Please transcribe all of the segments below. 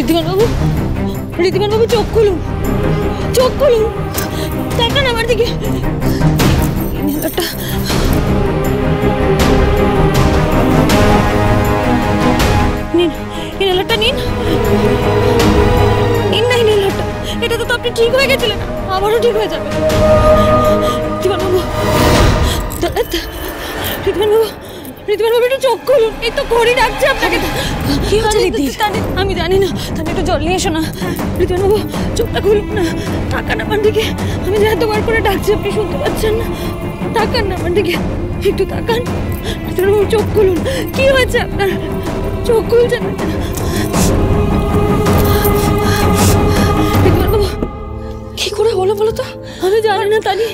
ঋদ্ধিমান বাবু, ঋদ্ধিমান বাবু চোখ খুলুন, চোখ খুলুন, তাকান আমার দিকে। নিন ইনহেলারটা, নিন নিন না ইনহেলারটা। এটা তো আপনি ঠিক হয়ে গেছিলেন, আবারও ঠিক হয়ে যাবে। ঋদ্ধিমান বাবু, ঋদ্ধিমান বাবু, ঋদ্ধিমান বাবু একটু চোখ খুলুন। এই তো ঘড়ি ডাকছে আপনাকে। কি হচ্ছে দিদি? আমি জানি না, তাহলে একটু জল নিয়ে এসো না। ঋদ্ধিমান বাবু চোখটা খুলুন না, তাকান আমার দিকে। আমি যে এতবার করে ডাকছি আপনি শুনতে পাচ্ছেন না। তাকান না আমার দিকে, একটু তাকান। ঋদ্ধিমান বাবু চোখ খুলুন। কি হয়েছে আপনার? চোখ খুলছেন না। ঋদ্ধিমান বাবু কি করে হলো বলো তো? আমি জানি না তানি,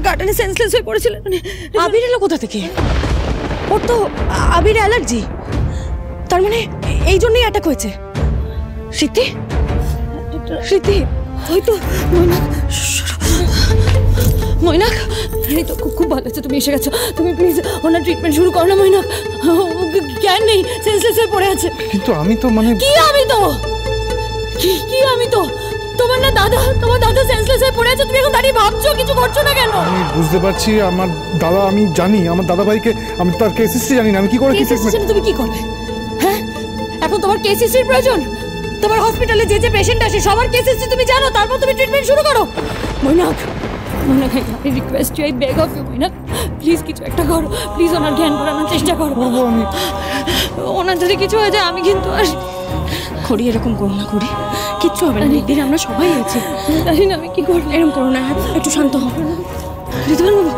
গার্ডেনে সেন্সলেস হয়ে পড়েছিলেন। আবির এলো কোথা থেকে? ওর তো আবির অ্যালার্জি, তার মানে এই জন্যই অ্যাটাক হয়েছে। স্মৃতি, স্মৃতি হয়তো। মৈনাক, এই তো খুব ভালো আছে তুমি এসে গেছো। তুমি প্লিজ ওনার ট্রিটমেন্ট শুরু করো না মৈনাক। জ্ঞান নেই, সেন্সলেস হয়ে পড়ে আছে। কিন্তু আমি তো মানে কি আমি তো কি আমি তো তোমার না দাদা, তোমার দাদা সেন্সলেস হয়ে পড়ে আছে। তুমি এখন দাঁড়িয়ে ভাবছো, কিছু করছো না কেন? আমি বুঝতে পারছি আমার দাদা, আমি জানি আমার দাদা ভাইকে, আমি তার কেস হিস্ট্রি জানি না। আমি কি করে কি ট্রিটমেন্ট? তুমি কি করবে? হ্যাঁ, এখন তোমার কেস হিস্ট্রির প্রয়োজন। তোমার হসপিটালে যে যে পেশেন্ট আসে সবার কেস হিস্ট্রি তুমি জানো, তারপর তুমি ট্রিটমেন্ট শুরু করো। Mainak, Mainak, I request you, I beg of you Mainak, please কিছু একটা করো। প্লিজ ওনার জ্ঞান করানোর চেষ্টা করো। আমি ওনার যদি কিছু হয়ে যায় আমি কিন্তু আর খড়ি এরকম করো না, খড়ি কিচ্ছু হবে না। দিদি আমরা সবাই আছি, জানি না আমি কি করবো। এরকম করো না, একটু শান্ত হও। ঋতুমান বাবু,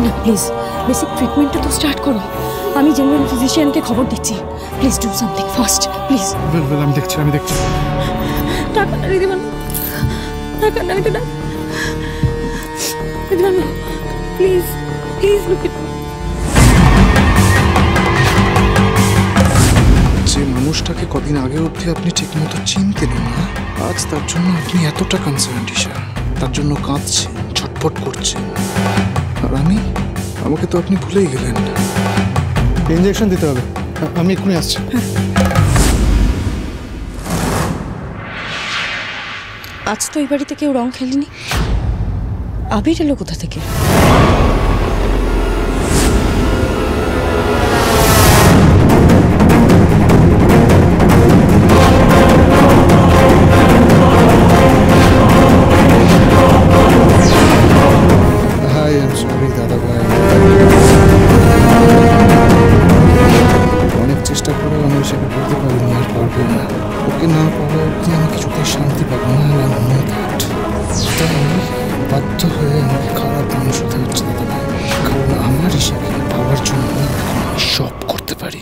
না প্লিজ বেসিক ট্রিটমেন্টটা তো স্টার্ট করো। আমি জেনারেল ফিজিশিয়ানকে খবর দিচ্ছি। Please do something fast please. আমি দেখছি, আমি দেখছি। টাকা না ঋতুমান বাবু, টাকা না, একটু ডাক ঋতুমান বাবু, প্লিজ প্লিজ লুক ইট। যে মানুষটাকে কদিন আগে অবধি আপনি ঠিক মতো চিনতেন না, আজ তার জন্য আপনি এতটা কনসার্ন ঈশা, তার জন্য কাঁদছেন, ছটফট করছেন। আর আমাকে তো আপনি ভুলেই গেলেন। ইনজেকশন দিতে হবে, আমি এক্ষুনি আসছি। আজ তো এই বাড়িতে কেউ রং খেলেনি। আবির এলো কোথা থেকে? অনেক চেষ্টা করে আমি সেটা বলতে পারিনি, আর পারবো না। ওকে না পাওয়া অবধি আমি কিছুতেই শান্তি পাবো না। তাই বাধ্য হয়ে আমাকে খারাপ মানুষ হতে হচ্ছে দাদা ভাই, কারণ আমার হিসাবে পাওয়ার জন্য আমি সব করতে পারি।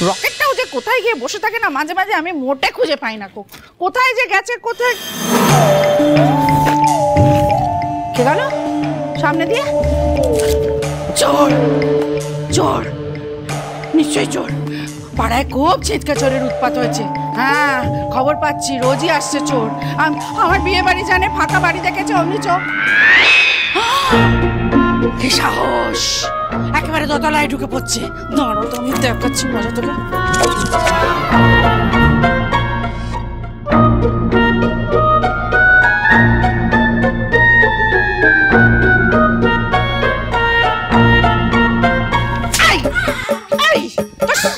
রকেটটাও যে কোথায় গিয়ে বসে থাকে না মাঝে মাঝে আমি মোটে খুঁজে পাই না। কোথায় যে গেছে, কোথায় কে গেল সামনে দিয়ে? চোর, চোর, নিশ্চয়ই চোর। পাড়ায় খুব ছিটকা চোরের উৎপাত হয়েছে। হ্যাঁ খবর পাচ্ছি, রোজই আসছে চোর। আমার বিয়ে বাড়ি জানে, ফাঁকা বাড়ি দেখেছে, অমনি চোর। কি সাহস, একেবারে দোতলায় ঢুকে পড়ছে। দাঁড়ো তো আমি দেখাচ্ছি মজা তোকে।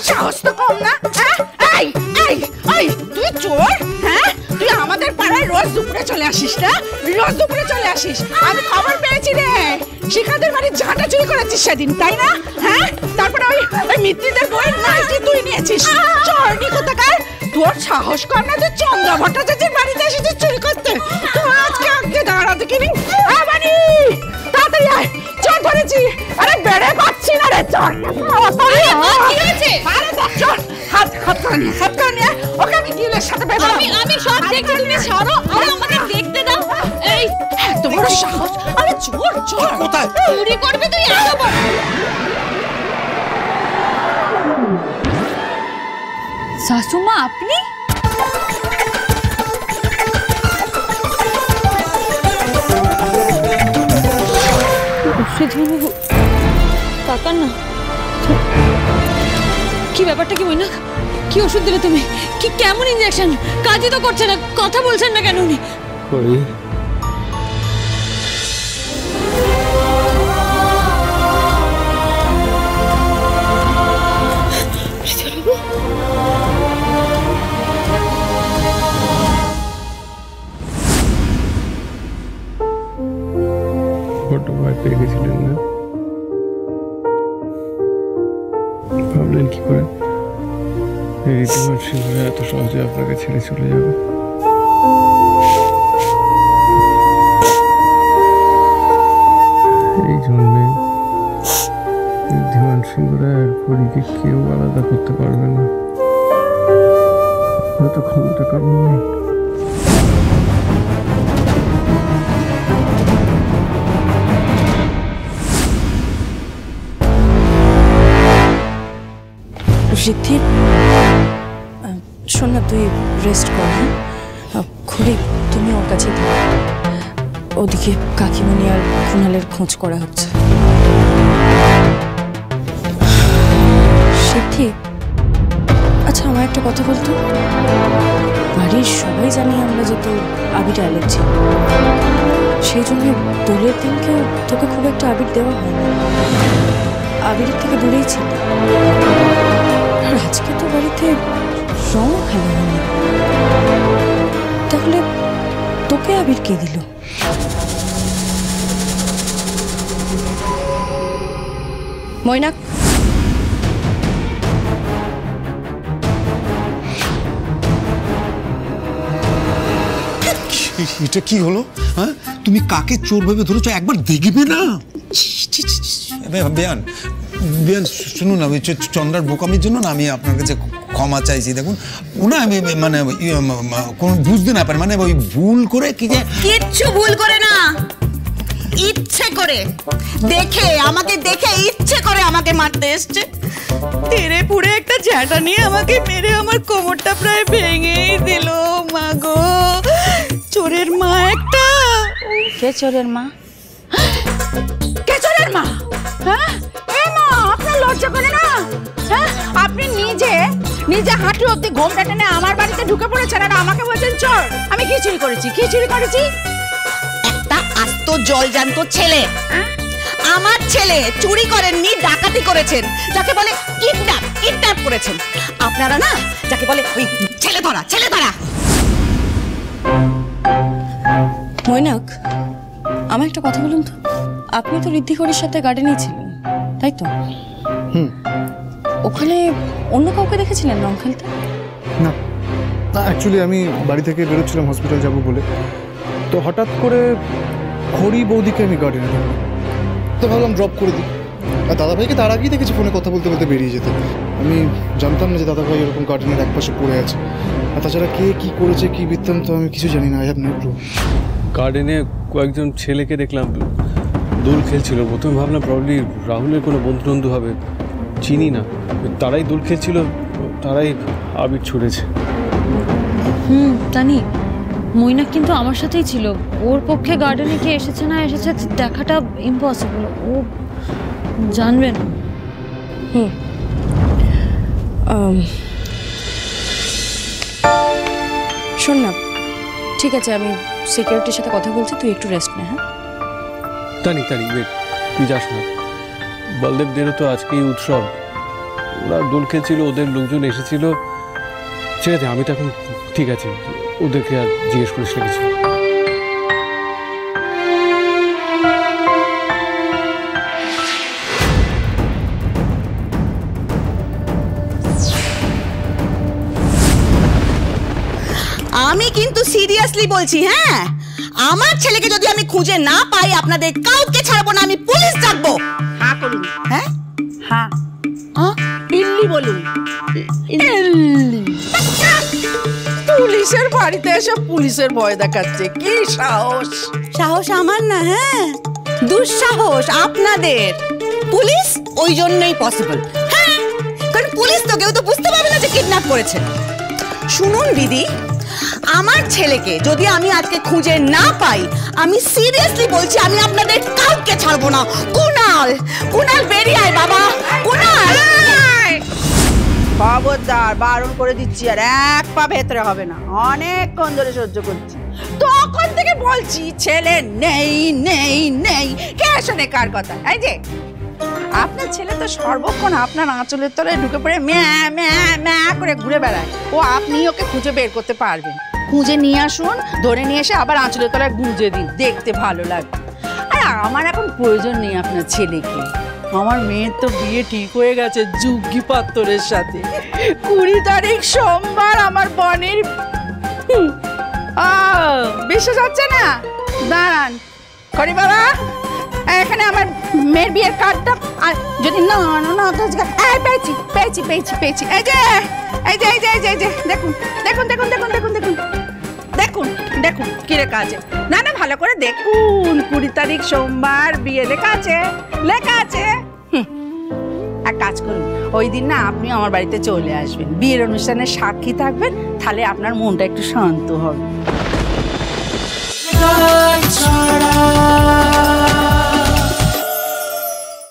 সাহস তো কম না। তুই চোর? হ্যাঁ, তুই আমাদের পাড়ায় রোজ দুপুরে চলে আসিস না? রোজ দুপুরে চলে আসিস। আমি খবর পেয়েছি রে, শিখাদের বাড়ির ঝাঁটা চুরি করেছিস সেদিন, তাই না? হ্যাঁ, তারপরে ওই মিত্রিদের বইয়ের নাইটি তুই নিয়েছিস। চোরনি কোথাকার, তোর সাহস কর না, তুই চন্দ্রা ভট্টাচার্যের বাড়িতে এসেছিস চুরি করতে। আজকে আজকে দাঁড়া দেখিনি। বাড়ি তাড়াতাড়ি আয়, চোর ধরেছি। আরে বেড়ে পাচ্ছি না রে চোর। কি হয়েছে? আরে দেখ চোর, হাত নিয়ে ওকে আমি গিলের সাথে বেঁধে। আমি সব দেখছি, তুমি ছাড়ো, আরে আমাকে দেখতে দাও। এই এত বড় সাহস! আরে চোর, চোর কোথায়? চুরি করবে তুই? এত বড় শাশুমা আপনি? ঋতুবাবু তাকান না। কি ব্যাপারটা কি মৈনাক? কি ওষুধ দিলে তুমি? কি কেমন ইনজেকশন? কাজই তো করছে না, কথা বলছেন না কেন উনি? বড্ড ভয় পেয়ে গেছিলেন না? ভাবলেন কি করে ঋতুমান সিংহরা এত সহজে আপনাকে ছেড়ে চলে যাবে? এই জন্মে ঋতুমান সিংহরা আর পরীকে কেউ আলাদা করতে পারবে না, হয়তো ক্ষমতা কারণ নেই। সিদ্ধি, শোন না, তুই রেস্ট কর। খুড়ি তুমি ওর কাছে থাকো, ওদিকে কাকিমণি আর কুণালের খোঁজ করা হচ্ছে। সিদ্ধি, আচ্ছা আমার একটা কথা বলতো, বাড়ির সবাই জানি আমরা যে তোর আবির অ্যালার্জি, সেই জন্য দোলের দিনকেও তোকে খুব একটা আবির দেওয়া হয় না, আবিরের থেকে দূরেই ছিল। আর আজকে তো বাড়িতে রঙও খেলা হয়নি, তাহলে তোকে আবির কে দিল? মৈনাক, এটা কি হলো? হ্যাঁ, তুমি কাকে চোর ভেবে ধরেছো? একবার দেখবে না? বেয়ান বেয়ান শুনুন, আমি চন্দ্রার বোকামির জন্য না আমি আপনার কাছে ক্ষমা চাইছি। দেখুন ওনা আমি মানে কোন বুঝতে না পারে, মানে ওই ভুল করে কি যে কিচ্ছু ভুল করে না, ইচ্ছে করে আমাকে দেখে ইচ্ছে করে আমাকে মারতে এসছে। তেরে পুরে একটা ঝাঁটা নিয়ে আমাকে মেরে আমার কোমরটা প্রায় ভেঙেই দিল। মা গো, চোরের মা একটা। কে চোরের মা? কে চোরের মা? হ্যাঁ, এ মা, আপনার লজ্জা করে না? হ্যাঁ, আপনি নিজে হাঁটু অব্দি ঘোমটা টেনে আমার বাড়িতে ঢুকে পড়েছেন আর আমাকে বলছেন চোর। আমি কি চুরি করেছি? কি চুরি করেছি? একটা আস্ত জলজান্ত ছেলে, আমার ছেলে চুরি করেননি, ডাকাতি করেছেন, যাকে বলে কিডন্যাপ করেছেন। আপনারা না যাকে বলে ওই ছেলে ধরা। মৈনাক, আমার একটা কথা বলুন তো, আপনি তো ঋদ্ধিকরের সাথে গার্ডেনে ছিলেন, তাই তো? ওখানে অন্য কাউকে দেখেছিলেন রং খেলতে? না, অ্যাকচুয়ালি আমি বাড়ি থেকে বেরোচ্ছিলাম হসপিটাল যাব বলে, তো হঠাৎ করে খড়ি বৌদিকে আমি গার্ডেনে দেখলাম, তো ভাবলাম ড্রপ করে দিই। আর দাদাভাইকে তার আগেই দেখেছি ফোনে কথা বলতে বলতে বেরিয়ে যেতে। আমি জানতাম না যে দাদাভাই এরকম গার্ডেনের একপাশে পড়ে আছে। আর তাছাড়া কে কী করেছে, কী বৃত্তান্ত আমি কিছু জানি না। I have no clue. গার্ডেনে কয়েকজন ছেলেকে দেখলাম দোল খেলছিল। প্রথমে ভাবলাম প্রবলি রাহুলের কোনো বন্ধু হবে, চিনি না। তারাই দোল খেলছিল, তারাই আবির ছুড়েছে। জানি মৈনাক কিন্তু আমার সাথেই ছিল। ওর পক্ষে গার্ডেনে কে এসেছে না এসেছে দেখাটা ইম্পসিবল, ও জানবে না। শোন না, ঠিক আছে, আমি সিকিউরিটির সাথে কথা বলছি, তুই একটু রেস্ট নে। হ্যাঁ, তানি ওয়েট, তুই যাস না। বলদেবদেরও তো আজকেই উৎসব, ওরা দোল খেলছিল, ওদের লোকজন এসেছিল। ছেড়ে দে, আমি তো এখন ঠিক আছে, ওদেরকে আর জিজ্ঞেস করিস না কিছু। আমি কিন্তু সিরিয়াসলি বলছি, হ্যাঁ, আমার ছেলেকে যদি আমি খুঁজে না পাই আপনাদের কাউকে ছাড়বো না, আমি পুলিশ ডাকবো। হ্যাঁ করুন। হ্যাঁ হ্যাঁ, ইল্লি বলুন। পুলিশের বাড়িতে এসে পুলিশের ভয় দেখাচ্ছে, কি সাহস! সাহস আমার না, হ্যাঁ, দুঃসাহস আপনাদের। পুলিশ ওই জন্যই পসিবল, হ্যাঁ, কারণ পুলিশ তো কেউ তো বুঝতে পারবে না যে কিডন্যাপ করেছে। শুনুন দিদি, আমার ছেলেকে যদি আমি আজকে খুঁজে না পাই, আমি সিরিয়াসলি বলছি আমি আপনাদের কাউকে ছাড়বো না। কুনাল, কুনাল বেরিয়ে আয় বাবা, কুনাল। খবরদার, বারণ করে দিচ্ছি, আর এক পা ভেতরে হবে না। অনেকক্ষণ ধরে সহ্য করছি, তখন থেকে বলছি ছেলে নেই নেই নেই, কে শোনে কার কথা? এই যে আপনার ছেলে তো সর্বক্ষণ আপনার আঁচলের তলায় ঢুকে পড়ে ম্যা ম্যা ম্যা করে ঘুরে বেড়ায়। ও আপনি ওকে খুঁজে বের করতে পারবেন। খুঁজে নিয়ে আসুন, ধরে নিয়ে এসে আবার আঁচলের তলায় গুঁজে দিন, দেখতে ভালো লাগবে। আর আমার এখন প্রয়োজন নেই আপনার ছেলেকে। আমার মেয়ের তো বিয়ে ঠিক হয়ে গেছে যুগ্গি পাত্তরের সাথে। 20 তারিখ সোমবার আমার বোনের। বিশ্বাস হচ্ছে না? দাঁড়ান করি বাবা, এখানে আমার মেয়ের বিয়ের কার্ডটা। আর যদি না পেয়েছি পেয়েছি পেয়েছি পেয়েছি, এই যে এই যে এই যে এই যে এই যে দেখুন দেখুন দেখুন দেখুন দেখুন দেখুন দেখুন দেখুন কি লেখা আছে। না না, ভালো করে দেখুন, 20 তারিখ সোমবার বিয়ে লেখা আছে, লেখা আছে। এক কাজ করুন, ওই দিন না আপনি আমার বাড়িতে চলে আসবেন, বিয়ের অনুষ্ঠানে সাক্ষী থাকবেন, তাহলে আপনার মনটা একটু শান্ত হবে।